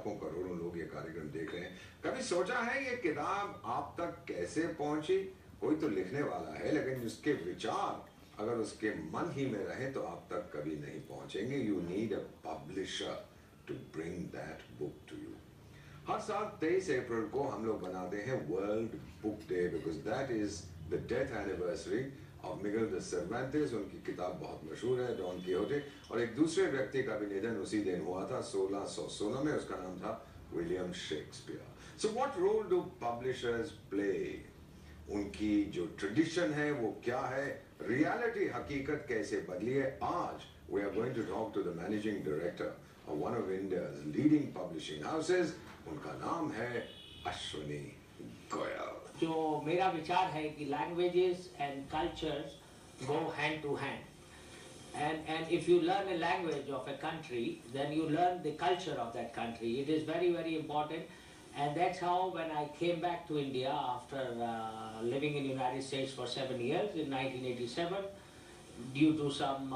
लाखों करोड़ों लोग ये कार्यक्रम देख रहे हैं, कभी सोचा है ये किताब आप तक कैसे पहुंची? कोई तो लिखने वाला है, लेकिन उसके विचार अगर उसके मन ही में रहे तो आप तक कभी नहीं पहुंचेंगे. You need a publisher to bring that book to you. हर साल 23 अप्रैल को हम लोग बनाते हैं world book day, because that is the death anniversary of Miguel de Cervantes. उनकी किताब बहुत मशहूर है, डॉन कीहोटे. और एक दूसरे व्यक्ति का भी निधन उसी दिन हुआ था 1616 में. उसका नाम था William Shakespeare. So what role do publishers play? उनकी जो ट्रेडिशन है वो क्या है? रियलिटी, हकीकत कैसे बदली है? आज we are going to talk to the managing director of one of India's leading publishing houses. उनका नाम है अश्वनी गोयल. जो मेरा विचार है कि languages and cultures go hand to hand. And if you learn a language of a country, then you learn the culture of that country. It is very, very important. And that's how when I came back to India after living in the United States for 7 years in 1987, due to some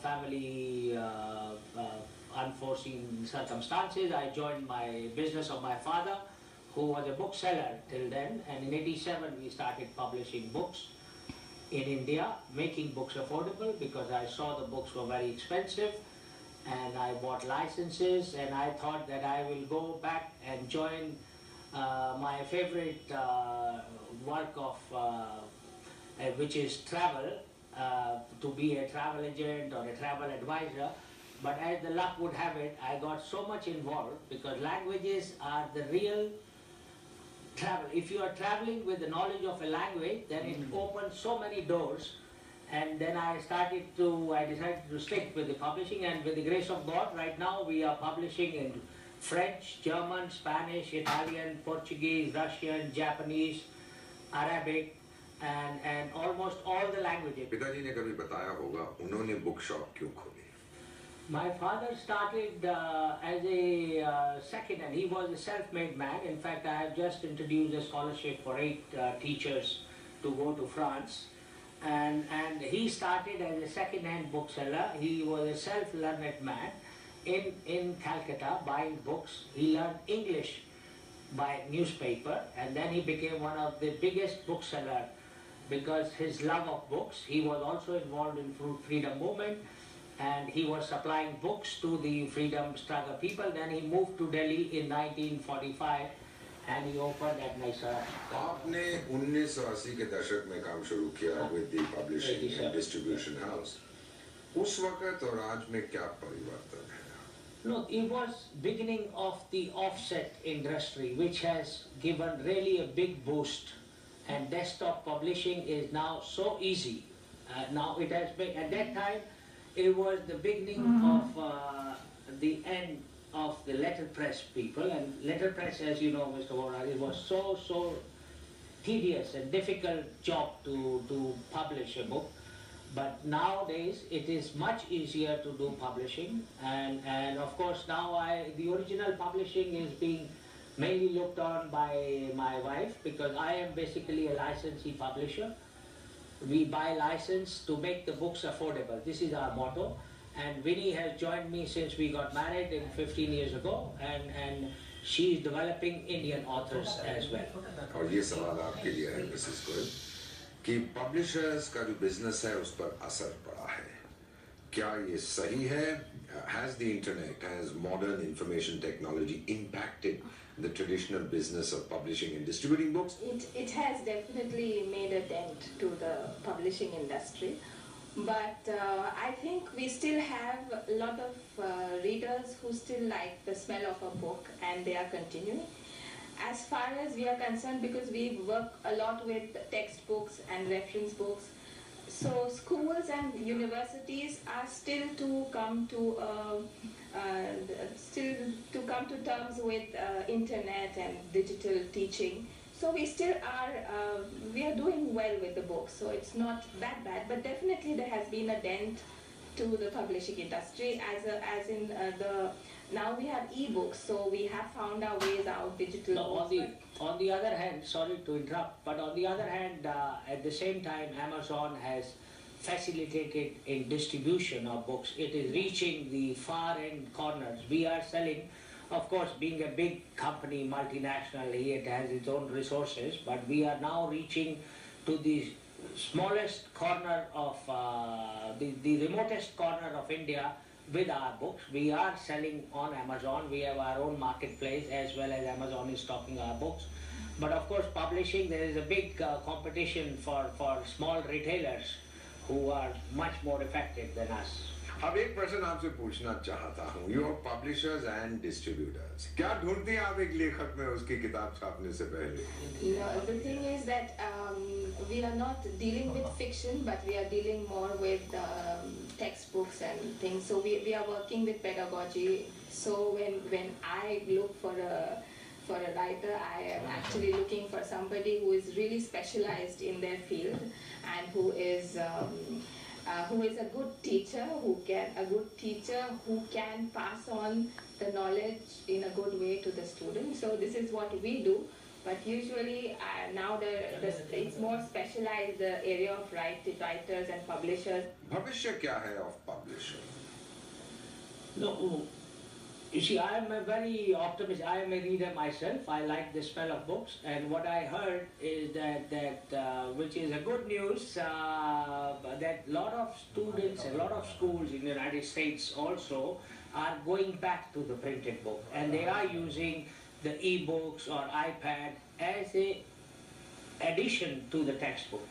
family unforeseen circumstances, I joined my business of my father, who was a bookseller till then. And in 87 we started publishing books in India, making books affordable because I saw the books were very expensive. And I bought licenses, and I thought that I will go back and join my favorite work of which is travel, to be a travel agent or a travel advisor. But as the luck would have it, I got so much involved because languages are the real travel. If you are traveling with the knowledge of a language, then it opens so many doors. And then I decided to stick with the publishing, and with the grace of God, right now we are publishing in French, German, Spanish, Italian, Portuguese, Russian, Japanese, Arabic, and almost all the languages. पिताजी ने कभी बताया होगा उन्होंने book shop क्यों खोली? My father started as a second-hand. He was a self-made man. In fact, I have just introduced a scholarship for 8 teachers to go to France. And he started as a second-hand bookseller. He was a self-learned man in Calcutta buying books. He learned English by newspaper, and then he became one of the biggest bookseller because his love of books. He was also involved in freedom movement, and he was supplying books to the freedom struggle people. Then he moved to Delhi in 1945. And he opened at Mysore. आपने 1980 के दशक में काम शुरू किया with the publishing and distribution house. उस वक्त और आज में क्या परिवर्तन है? No, it was beginning of the offset industry, which has given really a big boost. And desktop publishing is now so easy. Now it has been, at that time, it was the beginning of the end of the letterpress people. And letterpress, as you know, Mr. Vora, it was so tedious and difficult job to publish a book. But nowadays it is much easier to do publishing, and of course now the original publishing is being mainly looked on by my wife, because I am basically a licensee publisher. We buy license to make the books affordable. This is our motto. And Vini has joined me since we got married 15 years ago, and she is developing Indian authors as well. और ये सवाल आपके लिए है Mrs Goyal कि publishers का जो business है उस पर असर पड़ा है, क्या ये सही है? Has the internet, has modern information technology impacted the traditional business of publishing and distributing books? It has definitely made a dent to the publishing industry. But I think we still have a lot of readers who still like the smell of a book, and they are continuing. As far as we are concerned, because we work a lot with textbooks and reference books, so schools and universities are still to come to terms with internet and digital teaching. So we still are, we are doing well with the books, so it's not that bad. But definitely there has been a dent to the publishing industry, as in now we have e-books, so we have found our ways out digital. No, on the other hand, sorry to interrupt, but on the other hand, at the same time, Amazon has facilitated in distribution of books. It is reaching the far end corners. We are selling Of course, being a big company, multinational, it has its own resources, but we are now reaching to the smallest corner of, the remotest corner of India with our books. We are selling on Amazon. We have our own marketplace as well as Amazon is stocking our books. But of course, publishing, there is a big competition for small retailers who are much more effective than us. अब एक प्रश्न आपसे पूछना चाहता हूँ, you are publishers and distributors, क्या ढूंढती हैं आप एक लेखक में उसकी किताब छापने से पहले? The thing is that we are not dealing with fiction, but we are dealing more with textbooks and things. So we are working with pedagogy. So when I look for a writer, I am actually looking for somebody who is really specialized in their field and who is a good teacher, who can pass on the knowledge in a good way to the students. So this is what we do. But usually now it's more specialized, the area of writers and publishers. भविष्य क्या है of publisher? No, you see, I am a very optimistic. I am a reader myself. I like the smell of books, and what I heard is that which is a good news, that a lot of students, a lot of schools in the United States also are going back to the printed book, and they are using the e-books or iPad as a addition to the textbook.